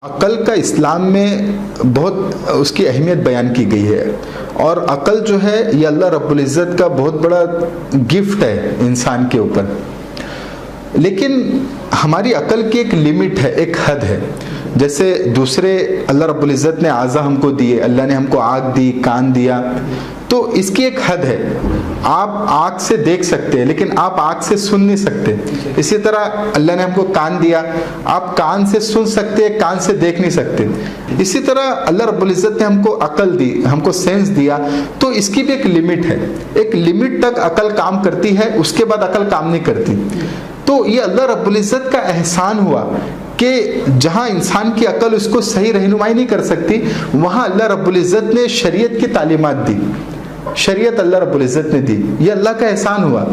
عقل کا اسلام میں بہت اس کی اہمیت بیان کی گئی ہے، اور عقل جو ہے یہ اللہ رب العزت کا بہت بڑا گفٹ ہے انسان کے اوپر. لیکن ہماری عقل کی ایک لمٹ ہے، ایک حد ہے. جیسے دوسرے اللہ رب العزت نے اعضاء ہم کو دیے، اللہ نے ہم کو آنکھ دی، کان دیا، تو اس کی ایک حد ہے. آپ آنکھ سے دیکھ سکتے ہیں لیکن آپ آنکھ سے سن نہیں سکتے. اسی طرح اللہ نے ہم کو کان دیا، آپ کان سے سن سکتے ہیں، کان سے دیکھ نہیں سکتے. اسی طرح اللہ رب العزت نے ہم کو عقل دی، ہم کو سینس دیا، تو اس کی بھی ایک لمٹ ہے. ایک لمٹ تک عقل کام کرتی ہے، اس کے بعد عقل کام نہیں کرتی. تو یہ اللہ رب العزت کا احسان ہوا کہ جہاں انسان کی عقل اس کو صحیح رہنمائی نہیں کر سکتی، وہاں اللہ رب العزت نے شریعت کی تعلیمات دی. شریعت اللہ رب العزت نے دی، یہ اللہ کا احسان ہوا.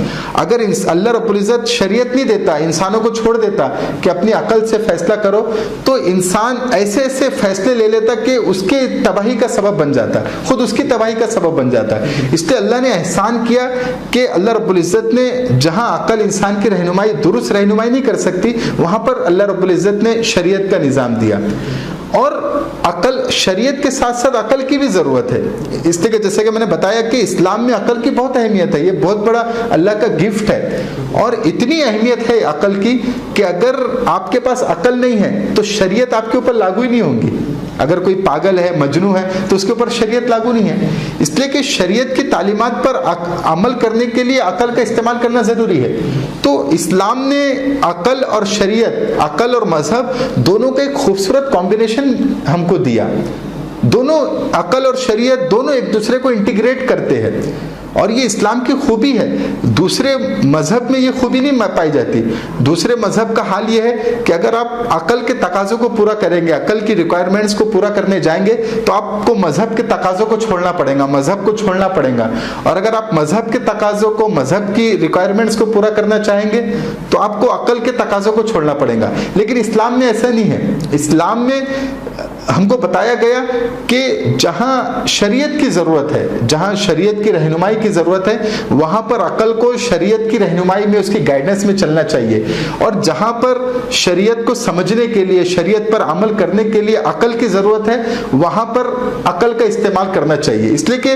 اگر اللہ رب العزت شریعت نہیں دیتا، انسانوں کو چھوڑ دیتا کہ اپنی عقل سے فیصلہ کرو، تو انسان ایسے ایسے فیصلے لے لیتا کہ اس کے تباہی کا سبب بن جاتا، خود اس کی تباہی کا سبب بن جاتا. اس لیے اللہ نے احسان کیا کہ اللہ رب العزت نے جہاں عقل انسان کی رہنمائی درست رہنمائی نہیں کر سکتی، وہاں پر اللہ رب العزت نے شریعت کا نظام دیا. اور عقل، شریعت کے ساتھ ساتھ عقل کی بھی ضرورت ہے. اس لیے کہ جیسے کہ میں نے بتایا کہ اسلام میں عقل کی بہت اہمیت ہے، یہ بہت بڑا اللہ کا گفٹ ہے. اور اتنی اہمیت ہے عقل کی کہ اگر آپ کے پاس عقل نہیں ہے تو شریعت آپ کے اوپر لاگو ہی نہیں ہوگی. اگر کوئی پاگل ہے، مجنون ہے، تو اس کے اوپر شریعت لاگو نہیں ہے. اس لیے کہ شریعت کی تعلیمات پر عمل کرنے کے لیے عقل کا استعمال کرنا ضروری ہے. تو اسلام نے عقل اور شریعت، عقل اور مذہب دونوں کا ایک خوبصورت کمبینیشن ہم کو دیا. دونوں عقل اور شریعت دونوں ایک دوسرے کو انٹیگریٹ کرتے ہیں، اور یہ اسلام کی خوبی ہے. دوسرے مذہب میں یہ خوبی نہیں پائی جاتی. دوسرے مذہب کا حال یہ ہے کہ اگر آپ عقل کے تقاضوں کو پورا کریں گے، عقل کی ریکوائرمنٹس کو پورا کرنے جائیں گے، تو آپ کو مذہب کے تقاضوں کو چھوڑنا پڑے گا، مذہب کو چھوڑنا پڑے گا. اور اگر آپ مذہب کے تقاضوں کو، مذہب کی ریکوائرمنٹس کو پورا کرنا چاہیں گے، تو آپ کو عقل کے تقاضوں کو چھوڑنا پڑے گا. لیکن اسلام میں ایسا نہیں ہے. اسلام میں ہم کو بتایا گیا کہ جہاں شریعت کی ضرورت ہے، جہاں شریعت کی رہنمائی کی ضرورت ہے، وہاں پر عقل کو شریعت کی رہنمائی میں، اس کی گائیڈنس میں چلنا چاہیے. اور جہاں پر شریعت کو سمجھنے کے لیے، شریعت پر عمل کرنے کے لیے عقل کی ضرورت ہے، وہاں پر عقل کا استعمال کرنا چاہیے. اس لیے کہ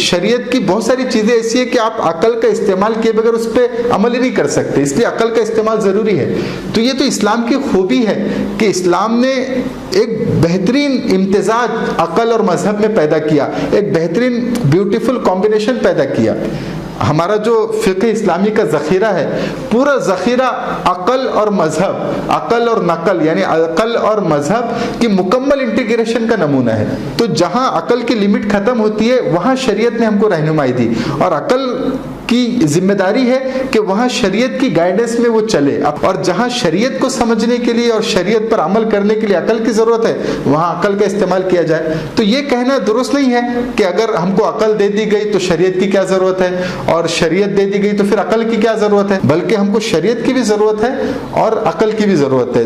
شریعت کی بہت ساری چیزیں ایسی ہیں کہ آپ عقل کا استعمال کیے بغیر اس پہ عمل ہی نہیں کر سکتے. اس لیے عقل کا استعمال ضروری ہے. تو یہ تو اسلام کی خوبی ہے کہ اسلام نے ایک بہترین امتزاج عقل اور مذہب میں پیدا کیا، ایک بہترین بیوٹیفل کمبینیشن پیدا کیا. ہمارا جو فقہ اسلامی کا ذخیرہ ہے، پورا ذخیرہ عقل اور مذہب، عقل اور نقل، یعنی عقل اور مذہب کی مکمل انٹیگریشن کا نمونہ ہے. تو جہاں عقل کی لمٹ ختم ہوتی ہے، وہاں شریعت نے ہم کو رہنمائی دی، اور عقل کی ذمہ داری ہے کہ وہاں شریعت کی گائیڈنس میں وہ چلے. اور جہاں شریعت کو سمجھنے کے لیے اور شریعت پر عمل کرنے کے لیے عقل کی ضرورت ہے، وہاں عقل کا استعمال کیا جائے. تو یہ کہنا درست نہیں ہے کہ اگر ہم کو عقل دے دی گئی تو شریعت کی کیا ضرورت ہے، اور شریعت دے دی گئی تو پھر عقل کی کیا ضرورت ہے. بلکہ ہم کو شریعت کی بھی ضرورت ہے اور عقل کی بھی ضرورت ہے.